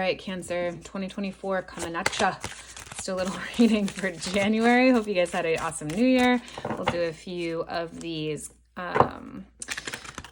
All right, Cancer, 2024 coming at ya. Just a little reading for January. Hope you guys had an awesome new year. We'll do a few of these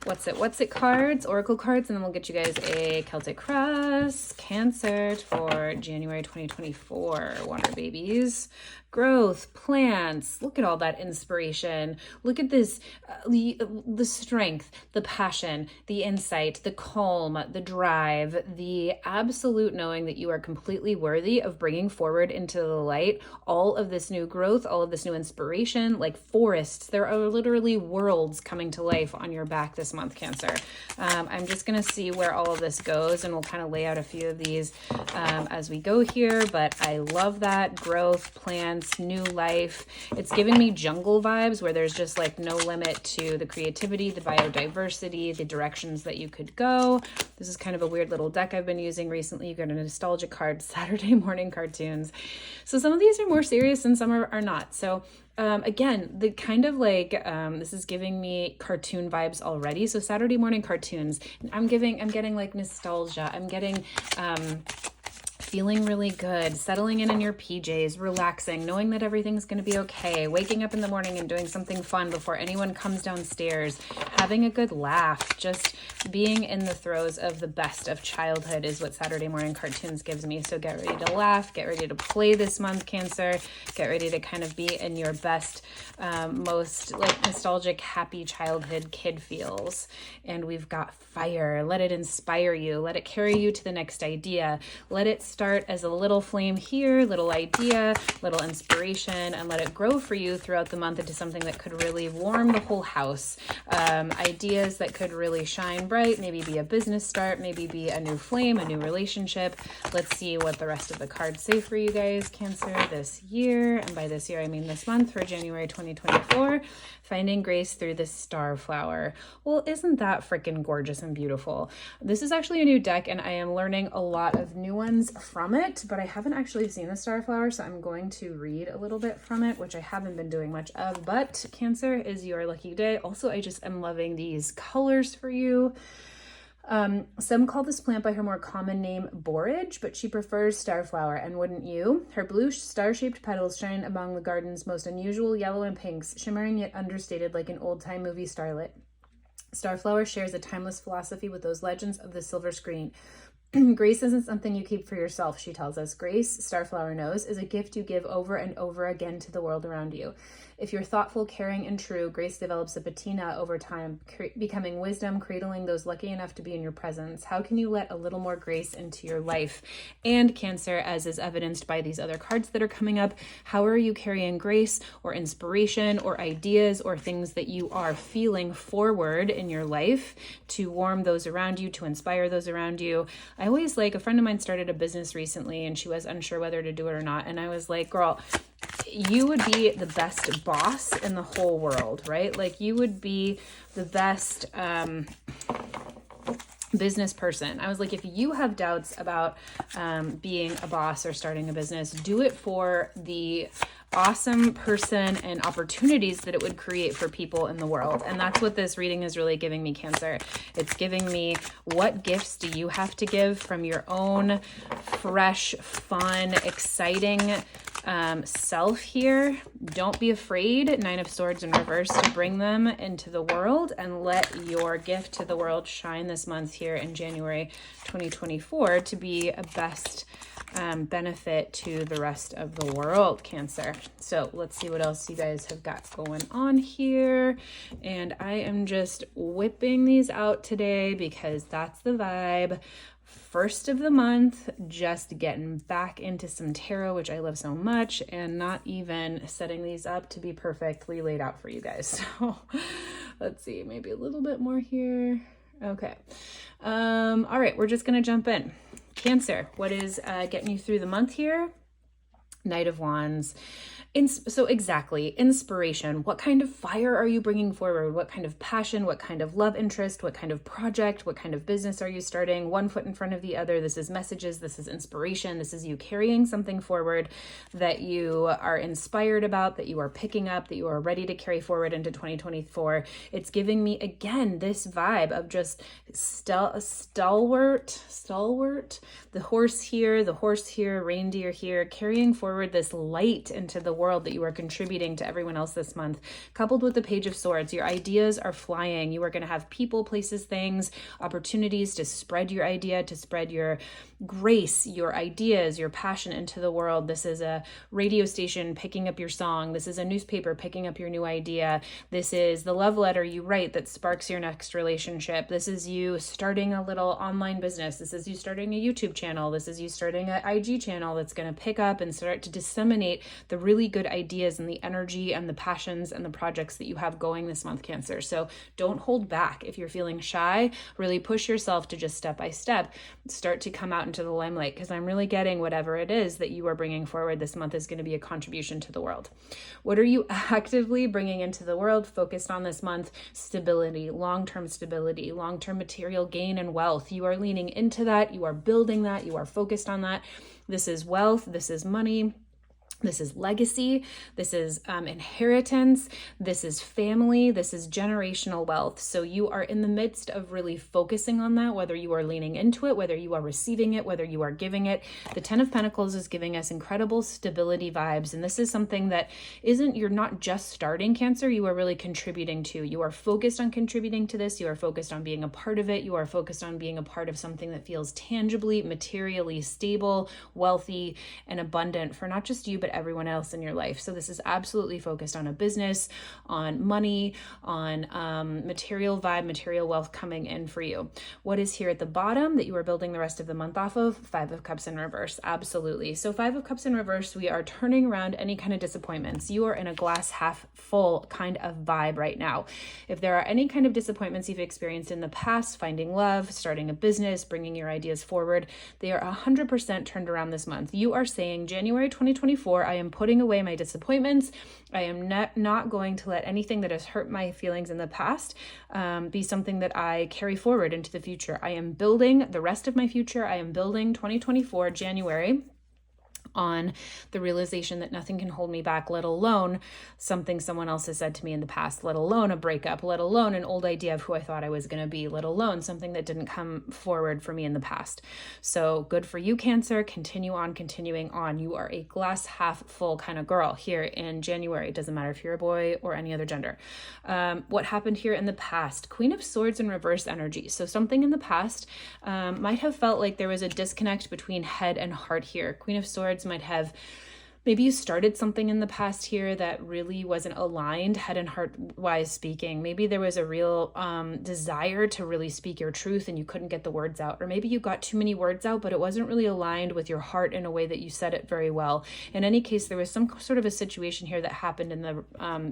what's it cards, oracle cards, and then we'll get you guys a Celtic Cross. Cancer for January 2024. Water babies. Growth, plants. Look at all that inspiration. Look at this, the strength, the passion, the insight, the calm, the drive, the absolute knowing that you are completely worthy of bringing forward into the light all of this new growth, all of this new inspiration, like forests. There are literally worlds coming to life on your back this month, Cancer. I'm just going to see where all of this goes, and we'll kind of lay out a few of these as we go here, but I love that. Growth, plants, new life. It's giving me jungle vibes where there's just like no limit to the creativity, the biodiversity, the directions that you could go. This is kind of a weird little deck I've been using recently. You got a nostalgia card, Saturday morning cartoons. So some of these are more serious and some are not. So again, the kind of like, this is giving me cartoon vibes already. So Saturday morning cartoons, I'm getting like nostalgia. I'm getting, feeling really good, settling in your PJs, relaxing, knowing that everything's going to be okay, waking up in the morning and doing something fun before anyone comes downstairs, having a good laugh, just being in the throes of the best of childhood is what Saturday morning cartoons gives me. So get ready to laugh, get ready to play this month, Cancer, get ready to kind of be in your best, most like nostalgic, happy childhood kid feels. And we've got fire. Let it inspire you. Let it carry you to the next idea. Let it start as a little flame here, little idea, little inspiration, and let it grow for you throughout the month into something that could really warm the whole house. Ideas that could really shine bright, maybe be a business start, maybe be a new flame, a new relationship. Let's see what the rest of the cards say for you guys, Cancer, this year. And by this year, I mean this month for January 2024. Finding grace through the Starflower. Well, isn't that freaking gorgeous and beautiful? This is actually a new deck, and I am learning a lot of new ones from it, but I haven't actually seen the Starflower, so I'm going to read a little bit from it, which I haven't been doing much of, but Cancer is your lucky day. Also, I just am loving these colors for you. Some call this plant by her more common name, borage, but she prefers Starflower, and wouldn't you? Her blue star-shaped petals shine among the garden's most unusual yellow and pinks, shimmering yet understated like an old-time movie starlet. Starflower shares a timeless philosophy with those legends of the silver screen. Grace isn't something you keep for yourself, she tells us. Grace, Starflower knows, is a gift you give over and over again to the world around you. If you're thoughtful, caring, and true, grace develops a patina over time, becoming wisdom, cradling those lucky enough to be in your presence. How can you let a little more grace into your life? And Cancer, as is evidenced by these other cards that are coming up, how are you carrying grace or inspiration or ideas or things that you are feeling forward in your life to warm those around you, to inspire those around you? I always like, a friend of mine started a business recently and she was unsure whether to do it or not. And I was like, girl, you would be the best boss in the whole world, right? Like you would be the best business person. I was like, if you have doubts about being a boss or starting a business, do it for the awesome person and opportunities that it would create for people in the world. And that's what this reading is really giving me, Cancer. It's giving me, what gifts do you have to give from your own fresh, fun, exciting self here? Don't be afraid, Nine of Swords in reverse, to bring them into the world and let your gift to the world shine this month here in January 2024 to be a best benefit to the rest of the world, Cancer. So let's see what else you guys have got going on here. And I am just whipping these out today because that's the vibe. First of the month, just getting back into some tarot, which I love so much, and not even setting these up to be perfectly laid out for you guys. So let's see, maybe a little bit more here. Okay. All right, we're just going to jump in. Cancer, what is getting you through the month here? Knight of Wands. So exactly, inspiration. What kind of fire are you bringing forward? What kind of passion? What kind of love interest? What kind of project? What kind of business are you starting? One foot in front of the other. This is messages. This is inspiration. This is you carrying something forward that you are inspired about, that you are picking up, that you are ready to carry forward into 2024. It's giving me, again, this vibe of just stalwart, the horse here, reindeer here, carrying forward this light into the world that you are contributing to everyone else this month. Coupled with the Page of Swords, your ideas are flying. You are going to have people, places, things, opportunities to spread your idea, to spread your grace, your ideas, your passion into the world. This is a radio station picking up your song. This is a newspaper picking up your new idea. This is the love letter you write that sparks your next relationship. This is you starting a little online business. This is you starting a YouTube channel. This is you starting an IG channel that's going to pick up and start to disseminate the really good ideas and the energy and the passions and the projects that you have going this month, Cancer. So don't hold back. If you're feeling shy, really push yourself to just step by step start to come out into the limelight, because I'm really getting whatever it is that you are bringing forward this month is going to be a contribution to the world. What are you actively bringing into the world focused on this month? Stability, long-term material gain and wealth. You are leaning into that. You are building that. You are focused on that. This is wealth. This is money. This is legacy, this is inheritance, this is family, this is generational wealth. So you are in the midst of really focusing on that, whether you are leaning into it, whether you are receiving it, whether you are giving it. The Ten of Pentacles is giving us incredible stability vibes. And this is something that you're not just starting, Cancer, you are really contributing to. You are focused on contributing to this. You are focused on being a part of it. You are focused on being a part of something that feels tangibly, materially stable, wealthy, and abundant for not just you, but everyone else in your life. So this is absolutely focused on a business, on money, on material vibe, material wealth coming in for you. What is here at the bottom that you are building the rest of the month off of? Five of Cups in reverse. Absolutely. So Five of Cups in reverse, we are turning around any kind of disappointments. You are in a glass half full kind of vibe right now. If there are any kind of disappointments you've experienced in the past, finding love, starting a business, bringing your ideas forward, they are 100% turned around this month. You are saying January 2024, I am putting away my disappointments. I am not going to let anything that has hurt my feelings in the past be something that I carry forward into the future. I am building the rest of my future. I am building 2024 January on the realization that nothing can hold me back, let alone something someone else has said to me in the past, let alone a breakup, let alone an old idea of who I thought I was going to be, let alone something that didn't come forward for me in the past. So good for you, Cancer. Continue on, continuing on. You are a glass half full kind of girl here in January. It doesn't matter if you're a boy or any other gender. What happened here in the past? Queen of Swords in reverse energy. So something in the past might have felt like there was a disconnect between head and heart here. Queen of Swords might have, maybe you started something in the past here that really wasn't aligned head and heart wise speaking. Maybe there was a real desire to really speak your truth and you couldn't get the words out. Or maybe you got too many words out, but it wasn't really aligned with your heart in a way that you said it very well. In any case, there was some sort of a situation here that happened in the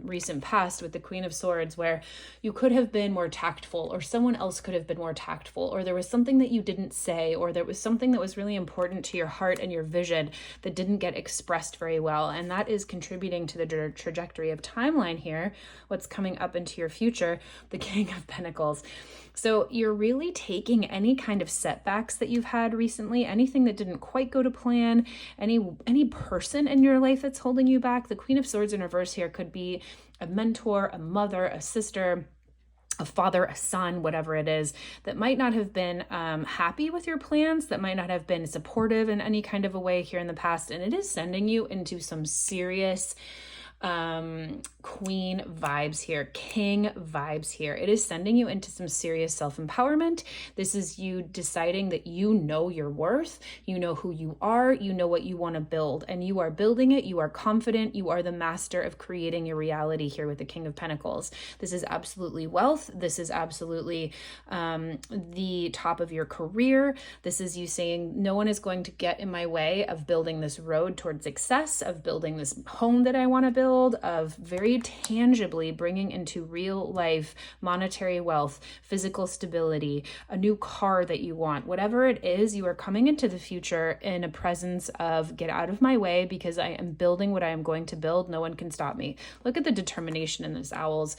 recent past with the Queen of Swords where you could have been more tactful, or someone else could have been more tactful, or there was something that you didn't say, or there was something that was really important to your heart and your vision that didn't get expressed very well. And that is contributing to the trajectory of timeline here, what's coming up into your future, the King of Pentacles. So you're really taking any kind of setbacks that you've had recently, anything that didn't quite go to plan, any person in your life that's holding you back. The Queen of Swords in reverse here could be a mentor, a mother, a sister, a father, a son, whatever it is, that might not have been happy with your plans, that might not have been supportive in any kind of a way here in the past. And it is sending you into some serious queen vibes here, king vibes here. It is sending you into some serious self-empowerment. This is you deciding that you know your worth, you know who you are, you know what you want to build, and you are building it. You are confident. You are the master of creating your reality here with the King of Pentacles. This is absolutely wealth. This is absolutely the top of your career. This is you saying no one is going to get in my way of building this road towards success, of building this home that I want to build, build, of very tangibly bringing into real life monetary wealth, physical stability, a new car that you want, whatever it is, you are coming into the future in a presence of get out of my way because I am building what I am going to build. No one can stop me. Look at the determination in this owl's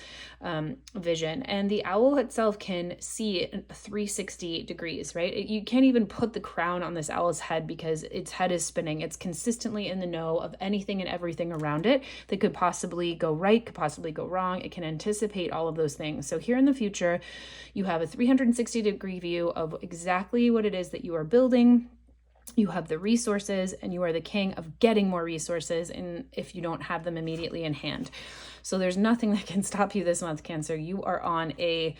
vision. And the owl itself can see 360 degrees, right? You can't even put the crown on this owl's head because its head is spinning. It's consistently in the know of anything and everything around it that could possibly go right, could possibly go wrong. It can anticipate all of those things. So here in the future, you have a 360-degree view of exactly what it is that you are building. You have the resources and you are the king of getting more resources, and if you don't have them immediately in hand. So there's nothing that can stop you this month, Cancer. You are on a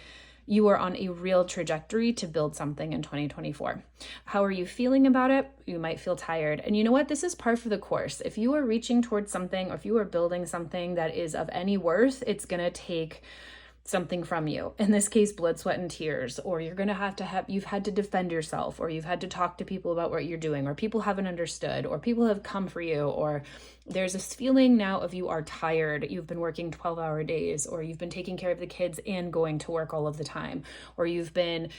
real trajectory to build something in 2024. How are you feeling about it? You might feel tired. And you know what? This is par for the course. If you are reaching towards something, or if you are building something that is of any worth, it's going to take something from you. In this case, blood, sweat, and tears, or you're going to have, you've had to defend yourself, or you've had to talk to people about what you're doing, or people haven't understood, or people have come for you, or there's this feeling now of you are tired. You've been working 12-hour days, or you've been taking care of the kids and going to work all of the time, or you've been,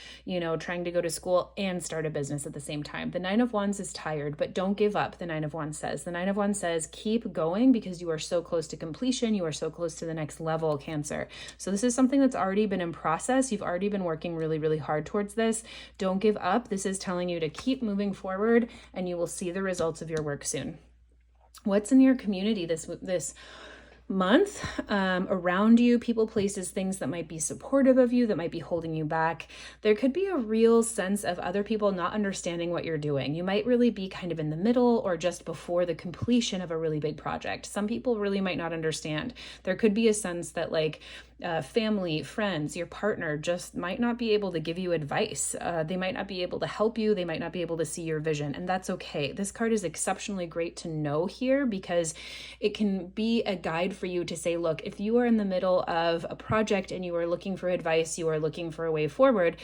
trying to go to school and start a business at the same time. The Nine of Wands is tired, but don't give up. The Nine of Wands says, keep going because you are so close to completion. You are so close to the next level, Cancer. So this is something that's already been in process. You've already been working really, really hard towards this. Don't give up. This is telling you to keep moving forward, and you will see the results of your work soon. What's in your community this month? Around you, people, places, things that might be supportive of you, that might be holding you back. There could be a real sense of other people not understanding what you're doing. You might really be kind of in the middle or just before the completion of a really big project. Some people really might not understand. There could be a sense that family, friends, your partner just might not be able to give you advice. They might not be able to help you. They might not be able to see your vision, and that's okay. This card is exceptionally great to know here because it can be a guide for you to say, look, if you are in the middle of a project and you are looking for advice, you are looking for a way forward,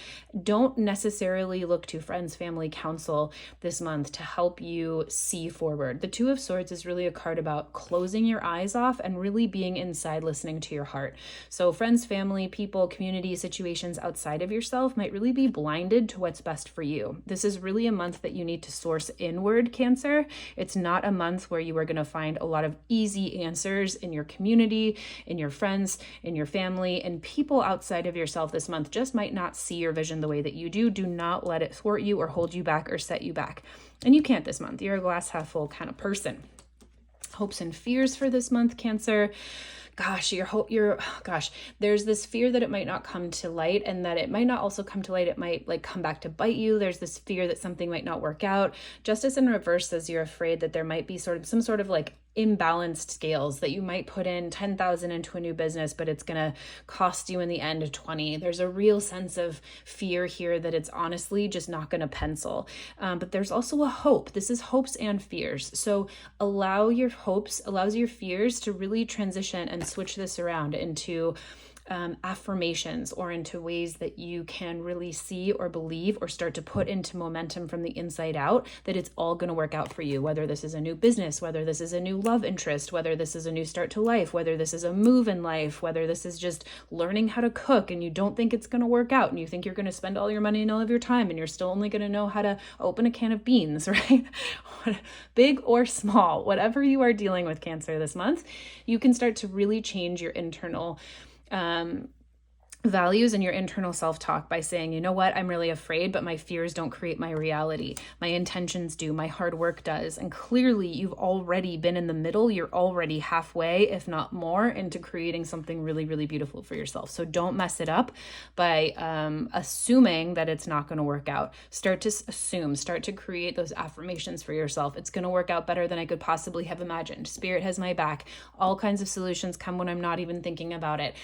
don't necessarily look to friends, family, counsel this month to help you see forward. The Two of Swords is really a card about closing your eyes off and really being inside, listening to your heart. So friends, family, people, community, situations outside of yourself might really be blinded to what's best for you. This is really a month that you need to source inward, Cancer. It's not a month where you are going to find a lot of easy answers in your community, in your friends, in your family, and people outside of yourself this month just might not see your vision the way that you do. Do not let it thwart you or hold you back or set you back. And you can't this month. You're a glass half full kind of person. Hopes and fears for this month, Cancer. There's this fear that it might not come to light, and that it might not also come to light. It might come back to bite you. There's this fear that something might not work out. Justice in reverse says you're afraid that there might be some sort of imbalanced scales, that you might put in 10,000 into a new business, but it's going to cost you in the end 20. There's a real sense of fear here that it's honestly just not going to pencil. But there's also a hope. This is hopes and fears. So allows your fears to really transition and switch this around into affirmations, or into ways that you can really see or believe or start to put into momentum from the inside out, that it's all going to work out for you, whether this is a new business, whether this is a new love interest, whether this is a new start to life, whether this is a move in life, whether this is just learning how to cook and you don't think it's going to work out and you think you're going to spend all your money and all of your time and you're still only going to know how to open a can of beans, right? Big or small, whatever you are dealing with, Cancer, this month, you can start to really change your internal values and your internal self-talk by saying, you know what, I'm really afraid, but my fears don't create my reality. My intentions do, my hard work does. And clearly you've already been in the middle. You're already halfway, if not more, into creating something really, really beautiful for yourself. So don't mess it up by assuming that it's not going to work out. Start to create those affirmations for yourself. It's going to work out better than I could possibly have imagined. Spirit has my back. All kinds of solutions come when I'm not even thinking about it.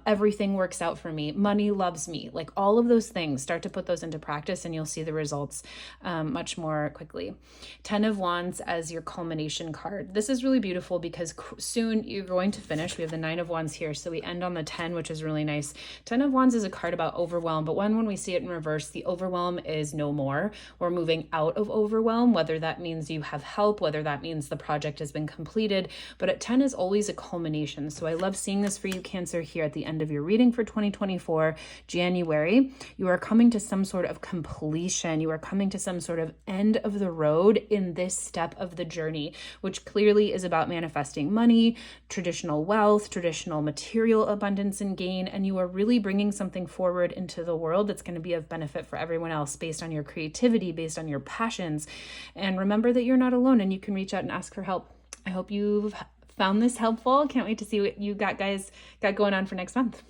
Everything works out out for me. Money loves me. Like all of those things, start to put those into practice and you'll see the results much more quickly. 10 of Wands as your culmination card. This is really beautiful because soon you're going to finish. We have the 9 of Wands here. So we end on the 10, which is really nice. 10 of Wands is a card about overwhelm, but when we see it in reverse, the overwhelm is no more. We're moving out of overwhelm, whether that means you have help, whether that means the project has been completed, but at 10 is always a culmination. So I love seeing this for you, Cancer, here at the end of your reading for 2024, January. You are coming to some sort of completion. You are coming to some sort of end of the road in this step of the journey, which clearly is about manifesting money, traditional wealth, traditional material abundance and gain, and you are really bringing something forward into the world that's going to be of benefit for everyone else based on your creativity, based on your passions. And remember that you're not alone and you can reach out and ask for help. I hope you've found this helpful. Can't wait to see what you got going on for next month.